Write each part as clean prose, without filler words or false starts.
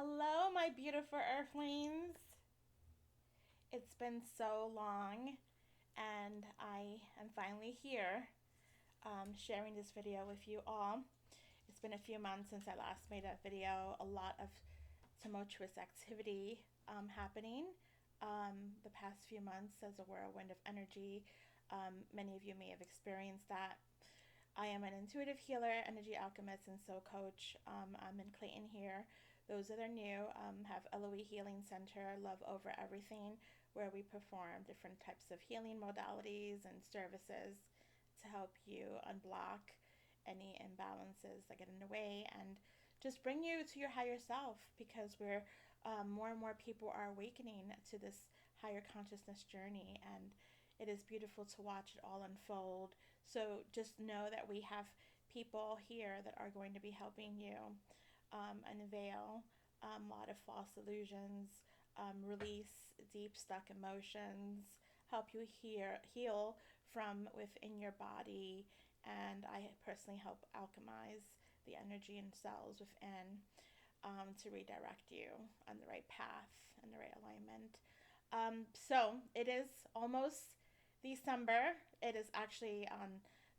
Hello, my beautiful earthlings. It's been so long, and I am finally here sharing this video with you all. It's been a few months since I last made a video, a lot of tumultuous activity happening the past few months as a whirlwind of energy. Many of you may have experienced that. I am an intuitive healer, energy alchemist, and soul coach. I'm in Clayton here. Those that are new have LOE Healing Center, Love Over Everything, where we perform different types of healing modalities and services to help you unblock any imbalances that get in the way and just bring you to your higher self, because we're more and more people are awakening to this higher consciousness journey, and it is beautiful to watch it all unfold. So just know that we have people here that are going to be helping you unveil a lot of false illusions, release deep stuck emotions, help you heal from within your body, and I personally help alchemize the energy and cells within to redirect you on the right path and the right alignment. So it is almost December. It is actually on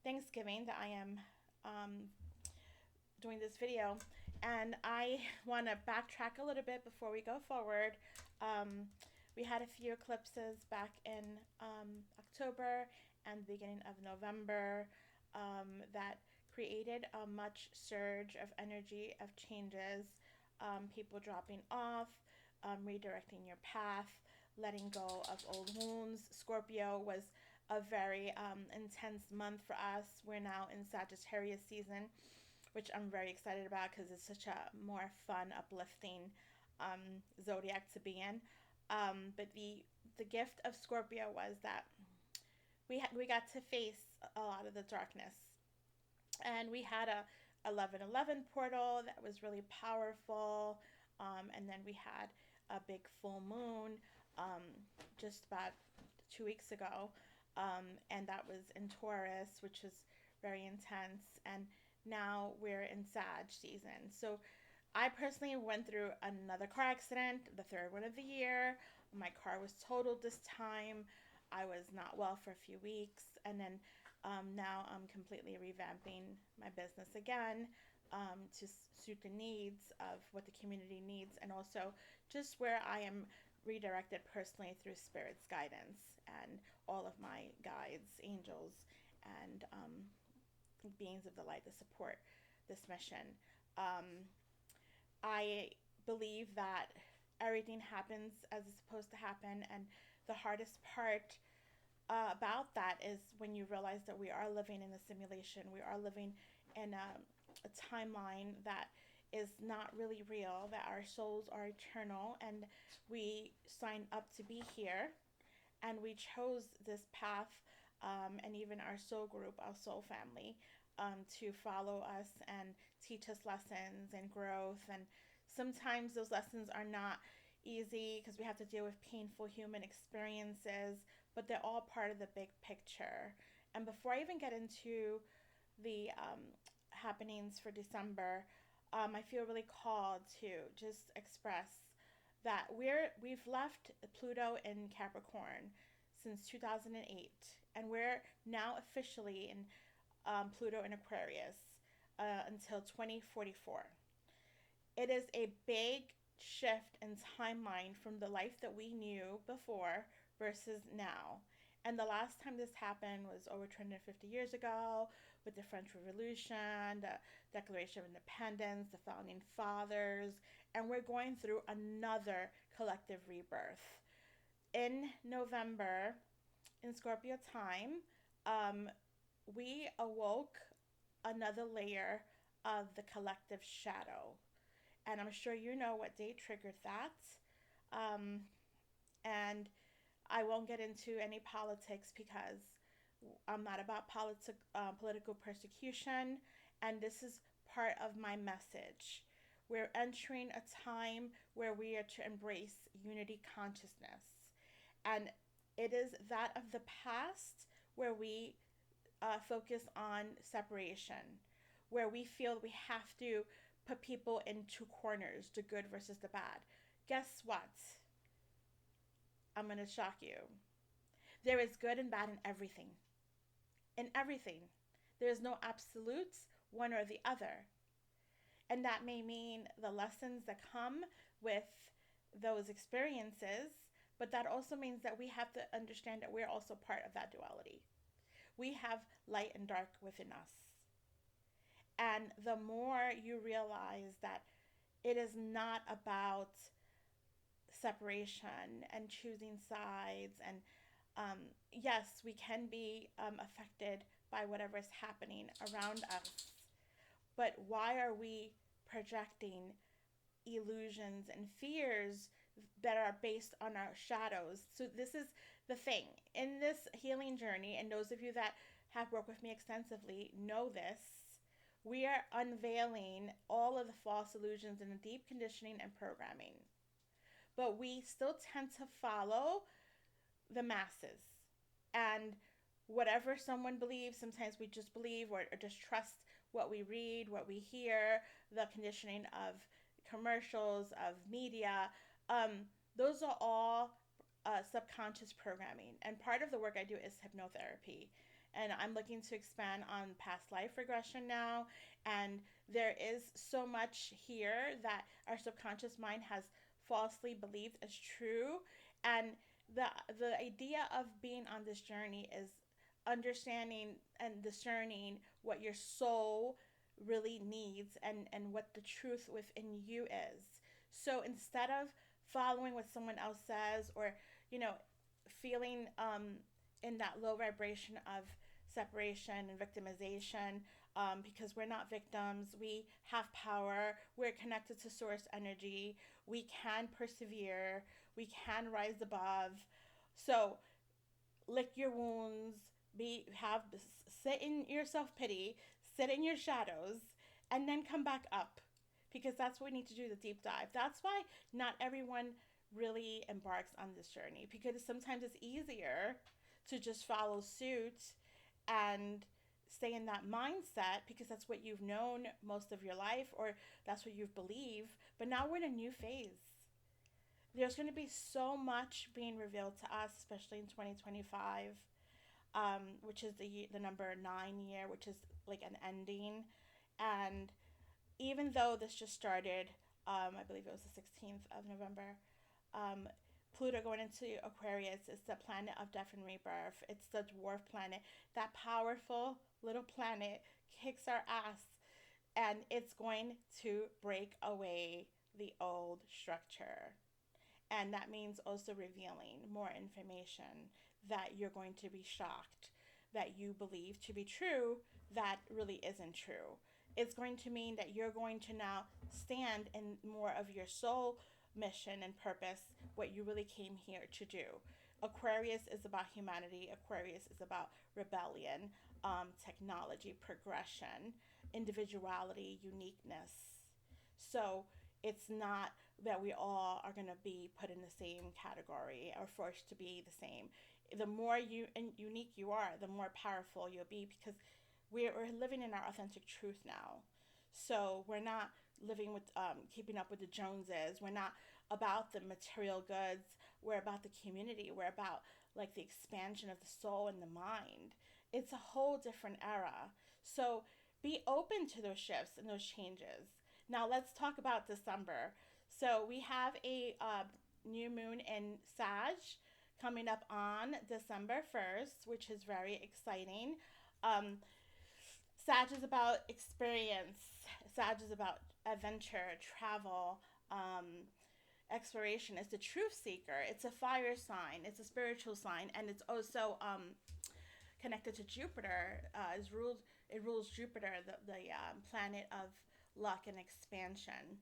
Thanksgiving that I am doing this video, and I want to backtrack a little bit before we go forward. We had a few eclipses back in October and the beginning of November that created a much surge of energy, of changes, people dropping off, redirecting your path, letting go of old wounds. Scorpio was a very intense month for us. We're now in Sagittarius season, which I'm very excited about because it's such a more fun, uplifting zodiac to be in. But the gift of Scorpio was that we got to face a lot of the darkness, and we had a 11/11 portal that was really powerful, and then we had a big full moon just about 2 weeks ago, and that was in Taurus, which is very intense, and now we're in Sag season. So I personally went through another car accident, the third one of the year. My car was totaled this time. I was not well for a few weeks, and then now I'm completely revamping my business again to suit the needs of what the community needs, and also just where I am redirected personally through Spirit's guidance and all of my guides, angels, and beings of the light that support this mission. I believe that everything happens as it's supposed to happen, and the hardest part about that is when you realize that we are living in a simulation. We are living in a timeline that is not really real, that our souls are eternal, and we signed up to be here, and we chose this path, and even our soul group, our soul family, to follow us and teach us lessons and growth. And sometimes those lessons are not easy because we have to deal with painful human experiences, but they're all part of the big picture. And before I even get into the happenings for December, I feel really called to just express that we've left Pluto in Capricorn since 2008, and we're now officially in Pluto in Aquarius until 2044. It is a big shift in timeline from the life that we knew before versus now. And the last time this happened was over 250 years ago with the French Revolution, the Declaration of Independence, the Founding Fathers, and we're going through another collective rebirth. In November, in Scorpio time, we awoke another layer of the collective shadow. And I'm sure you know what date triggered that. Um, and I won't get into any politics because I'm not about political persecution, and this is part of my message. We're entering a time where we are to embrace unity consciousness, and it is that of the past where we focus on separation, where we feel we have to put people in two corners, the good versus the bad. Guess what? I'm going to shock you. There is good and bad in everything. In everything. There is no absolutes, one or the other. And that may mean the lessons that come with those experiences, but that also means that we have to understand that we're also part of that duality. We have light and dark within us. And the more you realize that it is not about separation and choosing sides, and yes, we can be affected by whatever is happening around us, but why are we projecting illusions and fears that are based on our shadows? So this is the thing in this healing journey, and those of you that have worked with me extensively know this. We are unveiling all of the false illusions and the deep conditioning and programming, but we still tend to follow the masses, and whatever someone believes, sometimes we just believe or just trust what we read, what we hear, the conditioning of commercials, of media. Those are all subconscious programming. And part of the work I do is hypnotherapy. And I'm looking to expand on past life regression now. And there is so much here that our subconscious mind has falsely believed as true. And the idea of being on this journey is understanding and discerning what your soul really needs, and what the truth within you is. So instead of following what someone else says, or feeling in that low vibration of separation and victimization, because we're not victims, we have power, we're connected to source energy, we can persevere, we can rise above. So lick your wounds, sit in your self-pity, sit in your shadows, and then come back up, because that's what we need to do, the deep dive. That's why not everyone really embarks on this journey, because sometimes it's easier to just follow suit and stay in that mindset because that's what you've known most of your life, or that's what you've believed. But now we're in a new phase. There's going to be so much being revealed to us, especially in 2025, which is the number 9 year, which is like an ending. And even though this just started, I believe it was the 16th of November, Pluto going into Aquarius is the planet of death and rebirth. It's the dwarf planet. That powerful little planet kicks our ass, and it's going to break away the old structure. And that means also revealing more information that you're going to be shocked that you believe to be true that really isn't true. It's going to mean that you're going to now stand in more of your soul mission and purpose, what you really came here to do. Aquarius is about humanity. Aquarius is about rebellion, technology, progression, individuality, uniqueness. So it's not that we all are going to be put in the same category or forced to be the same. The more unique you are, the more powerful you'll be, because we're living in our authentic truth now. So we're not living with keeping up with the Joneses. We're not about the material goods. We're about the community. We're about like the expansion of the soul and the mind. It's a whole different era. So be open to those shifts and those changes. Now let's talk about December. So we have a new moon in Sag coming up on December 1st, which is very exciting. Sag is about experience. Sag is about adventure, travel, exploration. It's the truth seeker. It's a fire sign. It's a spiritual sign, and it's also connected to Jupiter. It rules Jupiter, the planet of luck and expansion.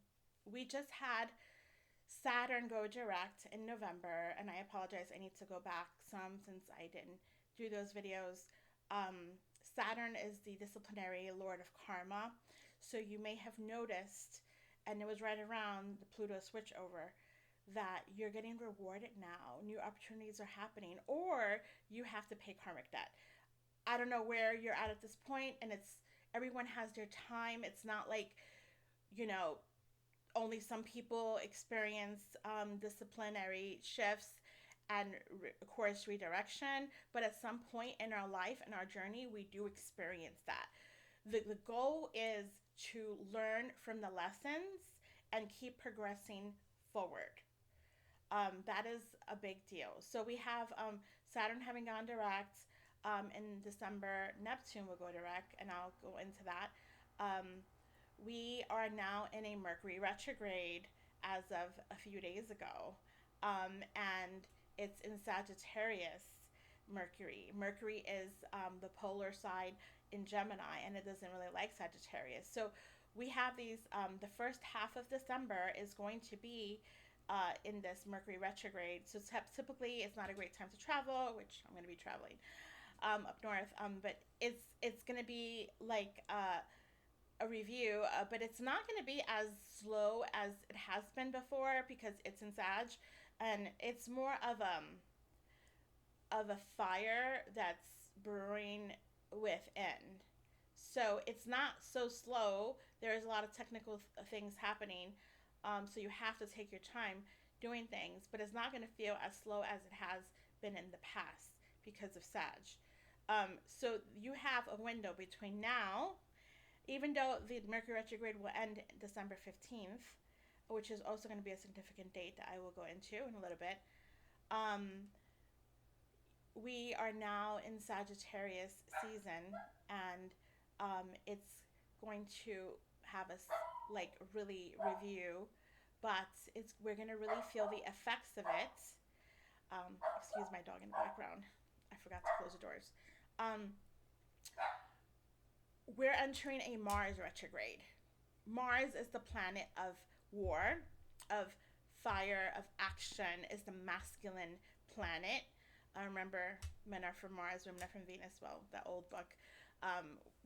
We just had Saturn go direct in November, and I apologize. I need to go back some since I didn't do those videos. Saturn is the disciplinary lord of karma, so you may have noticed, and it was right around the Pluto switchover, that you're getting rewarded now. New opportunities are happening, or you have to pay karmic debt. I don't know where you're at this point, and everyone has their time. It's not like you know, only some people experience disciplinary shifts and course redirection, but at some point in our life and our journey, we do experience that. The goal is to learn from the lessons and keep progressing forward. That is a big deal. So we have Saturn having gone direct in December. Neptune will go direct, and I'll go into that. Um, we are now in a Mercury retrograde as of a few days ago, and it's in Sagittarius. Mercury. Mercury is the polar side in Gemini, and it doesn't really like Sagittarius. So we have these. The first half of December is going to be in this Mercury retrograde. So typically, it's not a great time to travel, which I'm going to be traveling up north. But it's going to be like a review, but it's not going to be as slow as it has been before because it's in Sag, and it's more of a fire that's brewing within. So it's not so slow. There's a lot of technical things happening, so you have to take your time doing things, but it's not going to feel as slow as it has been in the past because of Sag. So you have a window between now, even though the Mercury retrograde will end December 15th, which is also going to be a significant date that I will go into in a little bit. Um, we are now in Sagittarius season, and it's going to have us like really review, but it's we're gonna really feel the effects of it. Excuse my dog in the background. I forgot to close the doors. Um, we're entering a Mars retrograde. Mars is the planet of war, of fire, of action, is the masculine planet. I remember men are from Mars, women are from Venus. Well, that old book.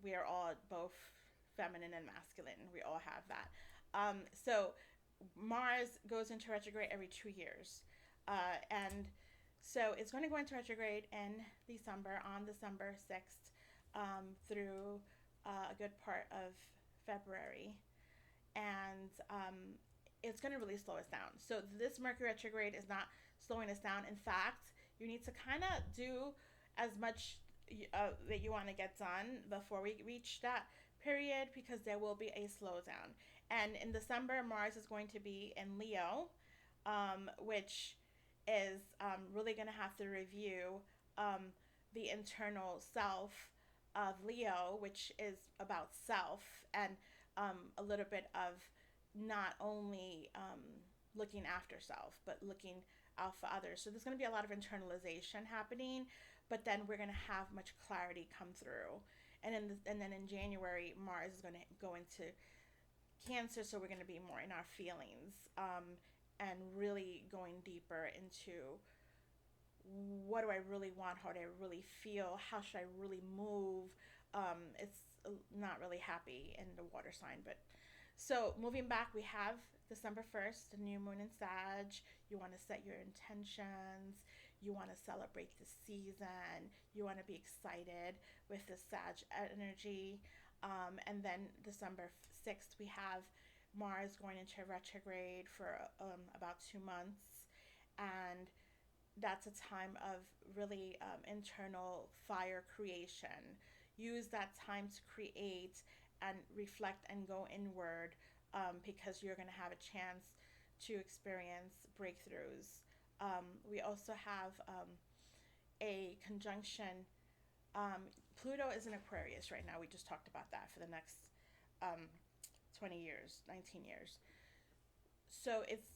We are all both feminine and masculine. We all have that. So Mars goes into retrograde every 2 years. And so it's going to go into retrograde in December, on December 6th, through a good part of February. And it's going to really slow us down. So this Mercury retrograde is not slowing us down. In fact, you need to kind of do as much that you want to get done before we reach that period because there will be a slowdown. And in December, Mars is going to be in Leo, which is really going to have to review the internal self of Leo, which is about self and a little bit of not only looking after self, but looking out for others. So there's going to be a lot of internalization happening, but then we're going to have much clarity come through. And then in January, Mars is going to go into Cancer, so we're going to be more in our feelings and really going deeper into what do I really want, how do I really feel, how should I really move. It's not really happy in the water sign, but so moving back, we have December 1st, the new moon in Sag. You want to set your intentions. You want to celebrate the season. You want to be excited with the Sag energy. And then December 6th, we have Mars going into retrograde for about 2 months. And that's a time of really internal fire creation. Use that time to create and reflect and go inward because you're going to have a chance to experience breakthroughs. We also have a conjunction. Pluto is in Aquarius right now. We just talked about that for the next um, 20 years, 19 years. So it's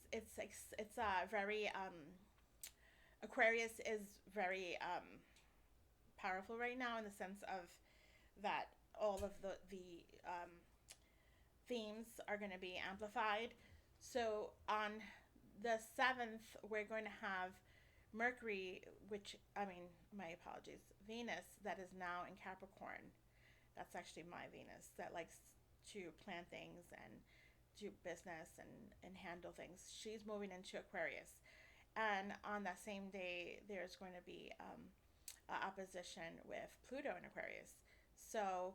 very Aquarius is very powerful right now in the sense of that all of the themes are going to be amplified. So on the 7th, we're going to have Mercury, which, I mean, my apologies, Venus, that is now in Capricorn. That's actually my Venus that likes to plan things and do business and handle things. She's moving into Aquarius. And on that same day, there's going to be opposition with Pluto in Aquarius. So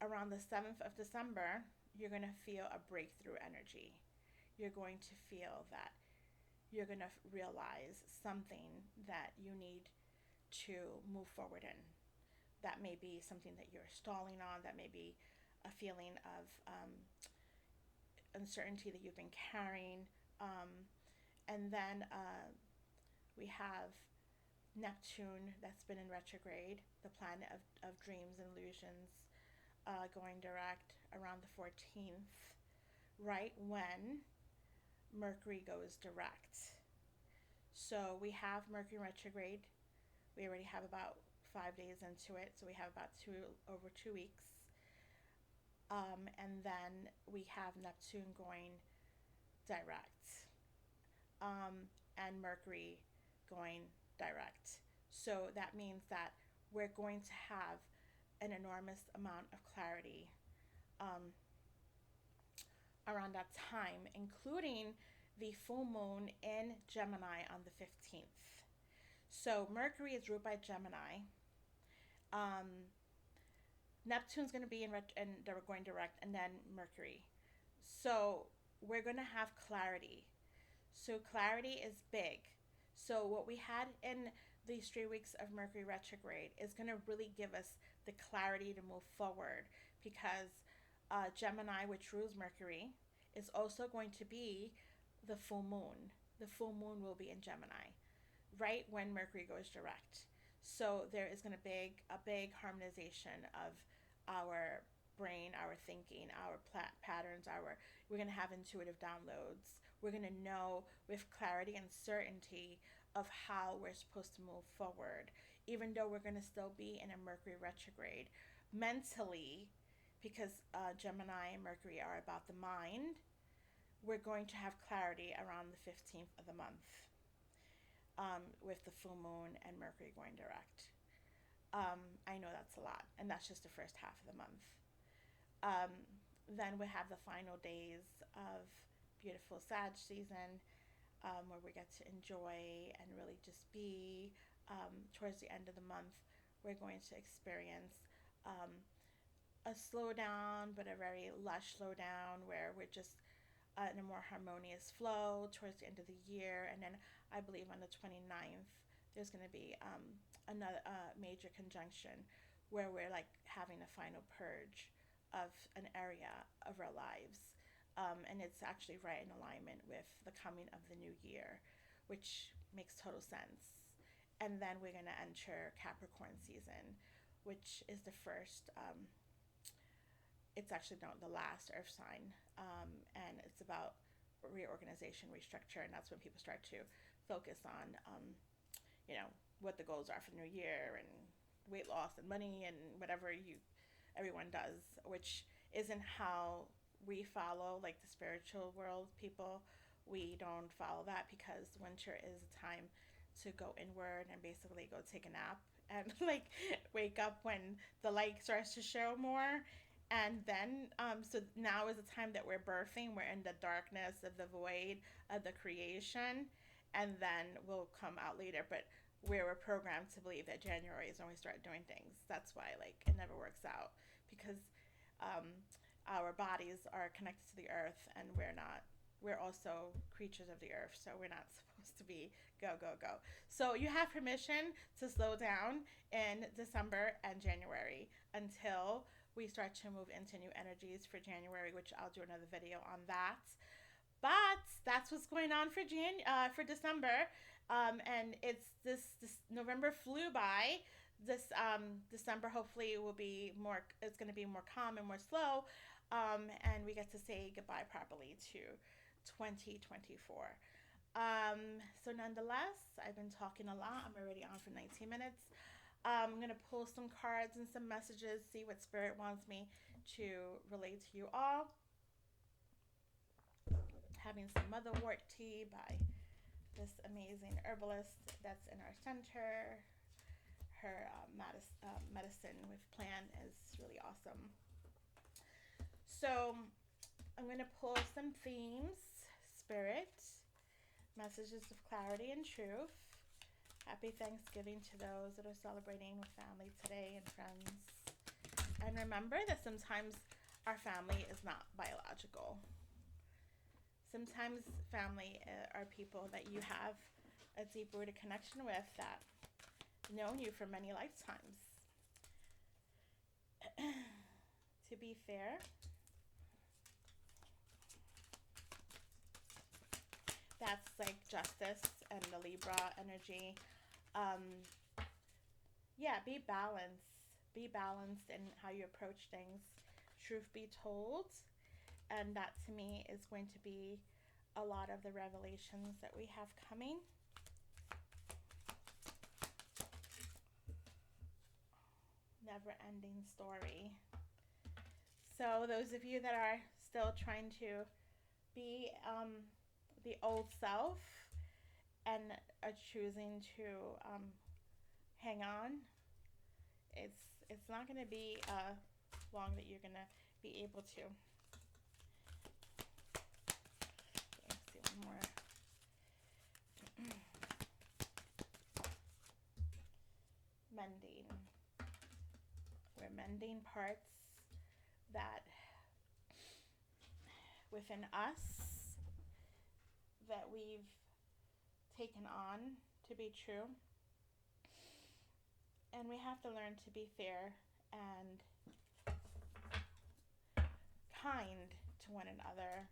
around the 7th of December, you're going to feel a breakthrough energy. You're going to feel that you're going to realize something that you need to move forward in. That may be something that you're stalling on, that may be a feeling of uncertainty that you've been carrying. And then we have Neptune that's been in retrograde, the planet of dreams and illusions, going direct around the 14th, right when Mercury goes direct. So we have Mercury retrograde. We already have about 5 days into it, so we have about over 2 weeks. And then we have Neptune going direct, and Mercury going direct. So that means that we're going to have an enormous amount of clarity around that time, including the full moon in Gemini on the 15th. So Mercury is ruled by Gemini. Neptune's going to be and they're going direct, and then Mercury. So we're going to have clarity. So clarity is big. So what we had in these 3 weeks of Mercury retrograde is going to really give us the clarity to move forward, because Gemini, which rules Mercury, is also going to be the full moon. The full moon will be in Gemini, right when Mercury goes direct. So there is going to be a big harmonization of our brain, our thinking, our patterns. We're going to have intuitive downloads. We're going to know with clarity and certainty of how we're supposed to move forward, even though we're going to still be in a Mercury retrograde. Mentally, because Gemini and Mercury are about the mind, we're going to have clarity around the 15th of the month, with the full moon and Mercury going direct. I know that's a lot, and that's just the first half of the month. Then we have the final days of beautiful Sag season, where we get to enjoy and really just be. Towards the end of the month, we're going to experience a slowdown, but a very lush slowdown, where we're just in a more harmonious flow towards the end of the year. And then I believe on the 29th, there's going to be another major conjunction where we're like having a final purge of an area of our lives. And it's actually right in alignment with the coming of the new year, which makes total sense. And then we're going to enter Capricorn season, which is the first, it's actually not the last earth sign. And it's about reorganization, restructure, and that's when people start to focus on, what the goals are for the new year, and weight loss and money and whatever everyone does, which isn't how we follow, like the spiritual world people. We don't follow that, because winter is a time to go inward and basically go take a nap and like wake up when the light starts to show more. And then so now is the time that we're birthing. We're in the darkness of the void of the creation, and then we'll come out later. But we're programmed to believe that January is when we start doing things. That's why like it never works out, because our bodies are connected to the earth, and we're not. We're also creatures of the earth, so we're not supposed to be go, go, go. So you have permission to slow down in December and January until we start to move into new energies for January, which I'll do another video on that. But that's what's going on for December, and it's this November flew by. This December hopefully will be more. It's going to be more calm and more slow, and we get to say goodbye properly to 2024. So nonetheless, I've been talking a lot. I'm already on for 19 minutes. I'm going to pull some cards and some messages, see what Spirit wants me to relate to you all. Having some motherwort tea by this amazing herbalist that's in our center. Her medicine with plant is really awesome. So I'm going to pull some themes, Spirit, messages of clarity and truth. Happy Thanksgiving to those that are celebrating with family today and friends. And remember that sometimes our family is not biological. Sometimes family are people that you have a deep rooted connection with that known you for many lifetimes. To be fair, that's like justice and the Libra energy. Um, yeah, be balanced. Be balanced in how you approach things. Truth be told, and that to me is going to be a lot of the revelations that we have coming. Never ending story. So, those of you that are still trying to be the old self and are choosing to hang on, it's not going to be long that you're going to be able to. Okay, let's see one more. Mending. We're mending parts that within us that we've taken on to be true. And we have to learn to be fair and kind to one another.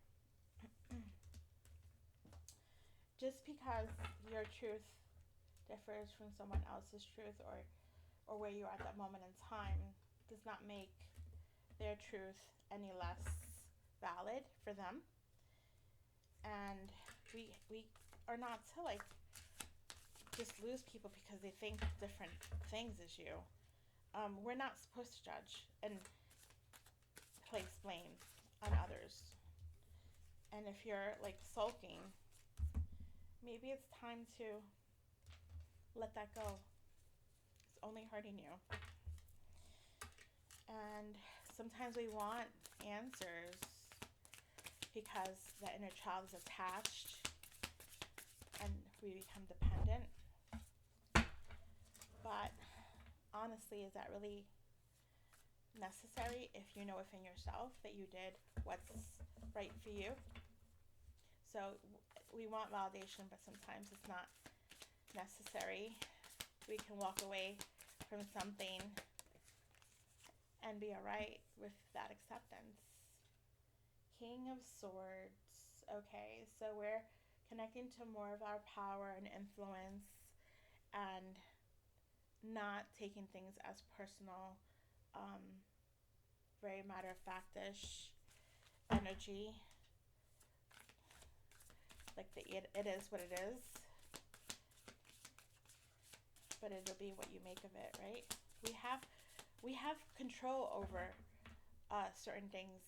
Just because your truth differs from someone else's truth, or where you are at that moment in time, does not make their truth any less valid for them. And we are not to like just lose people because they think different things as you. We're not supposed to judge and place blame on others. And if you're like sulking, maybe it's time to let that go. It's only hurting you. And sometimes we want answers because the inner child is attached and we become dependent. But honestly, is that really necessary if you know within yourself that you did what's right for you? So we want validation, but sometimes it's not necessary. We can walk away from something and be alright with that acceptance. King of Swords. Okay, so we're connecting to more of our power and influence and not taking things as personal, very matter of factish energy. Like it is what it is, but it'll be what you make of it, right? We have control over certain things,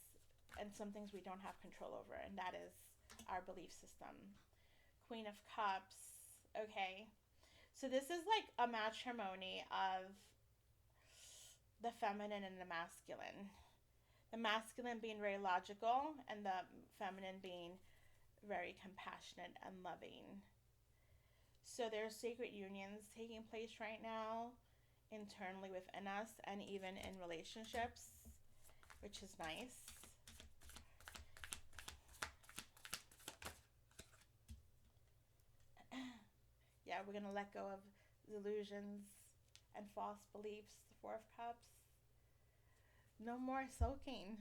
and some things we don't have control over, and that is our belief system. Queen of Cups. Okay, so this is like a matrimony of the feminine and the masculine. The masculine being very logical, and the feminine being very compassionate and loving. So there's sacred unions taking place right now, internally within us, and even in relationships, which is nice. Yeah, we're going to let go of illusions and false beliefs. The Four of Cups. No more sulking.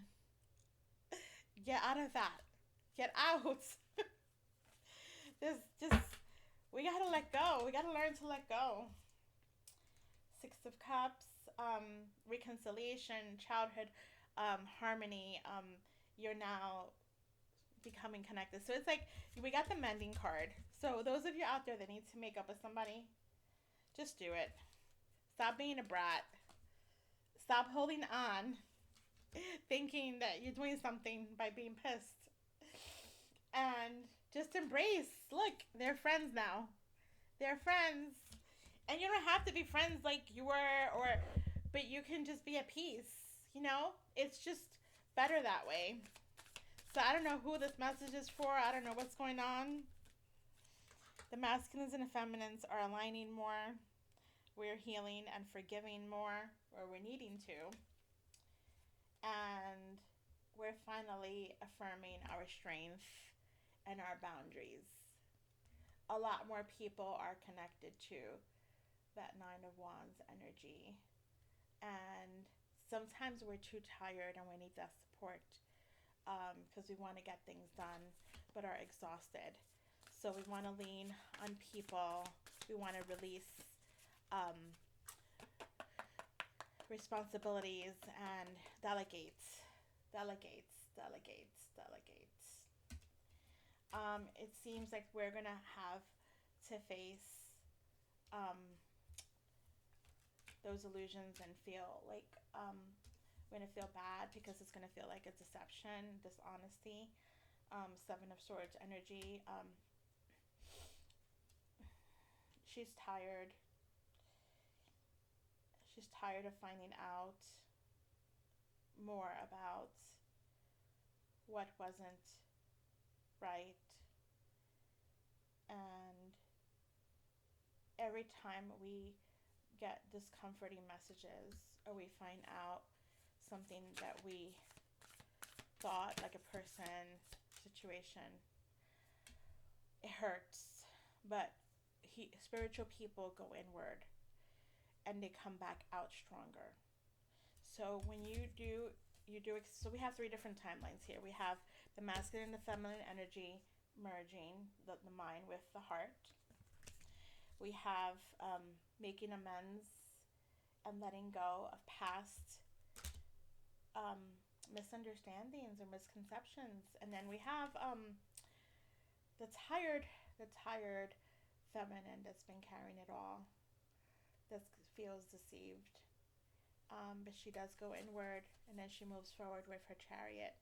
Get out of that. Get out. just we gotta let go. We gotta learn to let go. Six of Cups, reconciliation, childhood, harmony. You're now becoming connected. So it's like we got the mending card. So those of you out there that need to make up with somebody, just do it. Stop being a brat. Stop holding on, thinking that you're doing something by being pissed. And just embrace. Look, they're friends now. They're friends. And you don't have to be friends like you were, but you can just be at peace. You know? It's just better that way. So I don't know who this message is for. I don't know what's going on. The masculines and the feminines are aligning more. We're healing and forgiving more, or we're needing to. And we're finally affirming our strength and our boundaries. A lot more people are connected to that Nine of Wands energy. And sometimes we're too tired and we need that support because we want to get things done but are exhausted. So we want to lean on people. We want to release um, responsibilities and delegate. It seems like we're going to have to face um, those illusions and feel like we're going to feel bad because it's going to feel like a deception, dishonesty. Seven of Swords energy. She's tired. She's tired of finding out more about what wasn't right. And every time we get discomforting messages or we find out something that we thought, like a person, situation, it hurts. But spiritual people go inward and they come back out stronger. So when so we have three different timelines here. We have the masculine and the feminine energy merging, the mind with the heart. We have making amends and letting go of past misunderstandings or misconceptions. And then we have the tired feminine that's been carrying it all, that feels deceived. But she does go inward and then she moves forward with her chariot.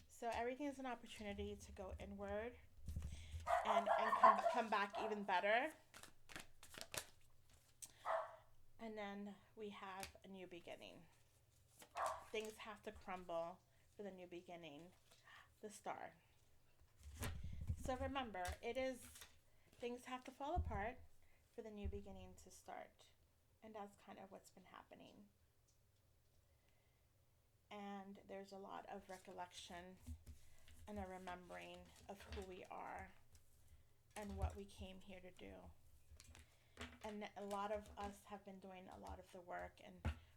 So everything is an opportunity to go inward and come back even better. And then we have a new beginning. Things have to crumble for the new beginning. The star. So remember, things have to fall apart for the new beginning to start. And that's kind of what's been happening. And there's a lot of recollection and a remembering of who we are and what we came here to do. And a lot of us have been doing a lot of the work, and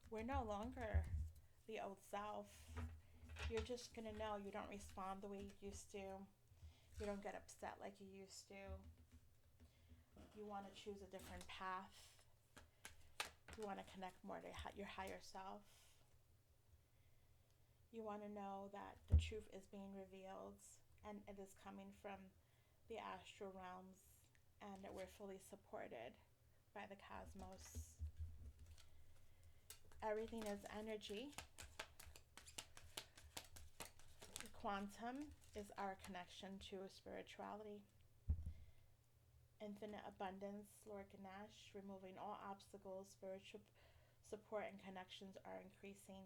we're no longer the old self. You're just going to know you don't respond the way you used to. You don't get upset like you used to. You want to choose a different path. You want to connect more to your higher self. You want to know that the truth is being revealed and it is coming from the astral realms and that we're fully supported by the cosmos. Everything is energy. The quantum is our connection to spirituality. Infinite abundance, Lord Ganesh, removing all obstacles, spiritual support and connections are increasing.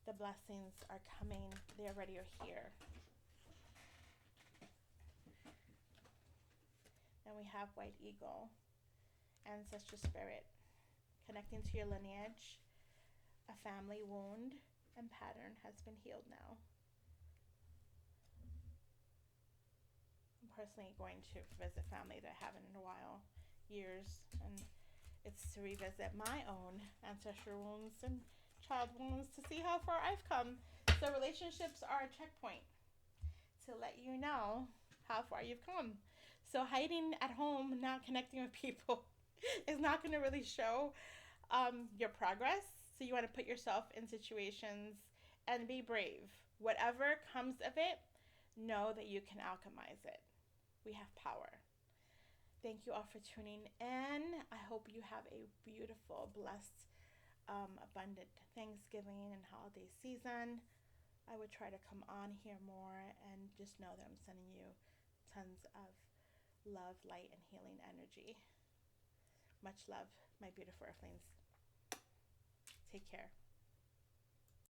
The blessings are coming. They already are here. And we have White Eagle, ancestor spirit, connecting to your lineage. A family wound and pattern has been healed now. I'm personally going to visit family that I haven't in a while, years, and it's to revisit my own ancestral wounds and child wounds to see how far I've come. So relationships are a checkpoint to let you know how far you've come. So hiding at home, not connecting with people is not going to really show your progress. So you want to put yourself in situations and be brave. Whatever comes of it, know that you can alchemize it. We have power. Thank you all for tuning in. I hope you have a beautiful, blessed, abundant Thanksgiving and holiday season. I would try to come on here more and just know that I'm sending you tons of love, light, and healing energy. Much love, my beautiful earthlings. Take care.